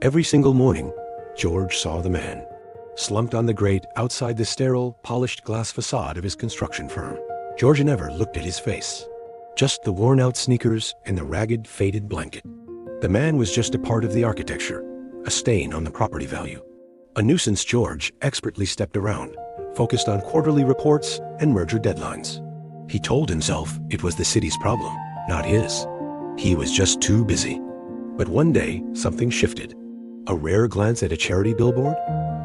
Every single morning, George saw the man, slumped on the grate outside the sterile, polished glass facade of his construction firm. George never looked at his face. Just the worn-out sneakers and the ragged, faded blanket. The man was just a part of the architecture, a stain on the property value. A nuisance George expertly stepped around, focused on quarterly reports and merger deadlines. He told himself it was the city's problem, not his. He was just too busy. But one day, something shifted. A rare glance at a charity billboard?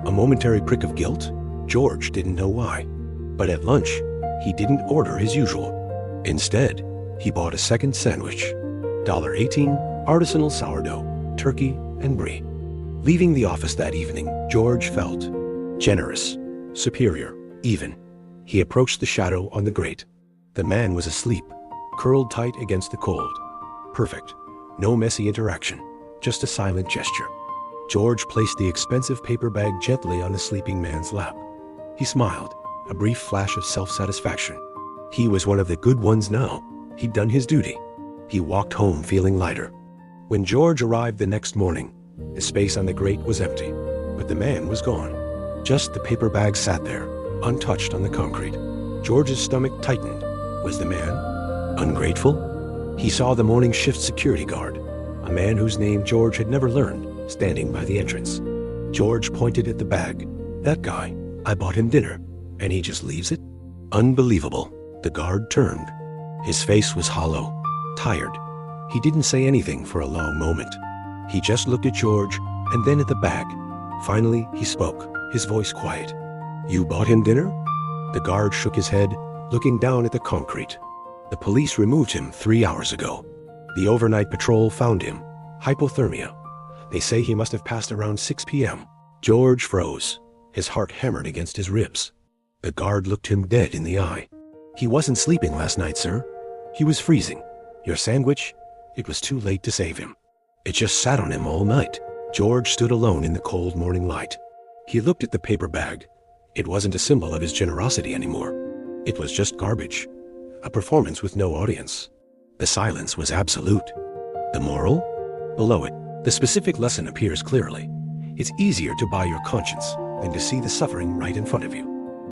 A momentary prick of guilt? George didn't know why. But at lunch, he didn't order his usual. Instead, he bought a second sandwich. $1.18, artisanal sourdough, turkey, and brie. Leaving the office that evening, George felt generous, superior, even. He approached the shadow on the grate. The man was asleep, curled tight against the cold. Perfect. No messy interaction, just a silent gesture. George placed the expensive paper bag gently on the sleeping man's lap. He smiled, a brief flash of self-satisfaction. He was one of the good ones now. He'd done his duty. He walked home feeling lighter. When George arrived the next morning, the space on the grate was empty, but the man was gone. Just the paper bag sat there, untouched on the concrete. George's stomach tightened. Was the man ungrateful? He saw the morning shift security guard, a man whose name George had never learned, standing by the entrance. George pointed at the bag. That guy, I bought him dinner, and he just leaves it? Unbelievable. The guard turned. His face was hollow, tired. He didn't say anything for a long moment. He just looked at George, and then at the bag. Finally, he spoke, his voice quiet. You bought him dinner? The guard shook his head, looking down at the concrete. The police removed him 3 hours ago. The overnight patrol found him. Hypothermia. They say he must have passed around 6 p.m. George froze. His heart hammered against his ribs. The guard looked him dead in the eye. He wasn't sleeping last night, sir. He was freezing. Your sandwich? It was too late to save him. It just sat on him all night. George stood alone in the cold morning light. He looked at the paper bag. It wasn't a symbol of his generosity anymore. It was just garbage. A performance with no audience. The silence was absolute. The moral? Below it, the specific lesson appears clearly. It's easier to buy your conscience than to see the suffering right in front of you.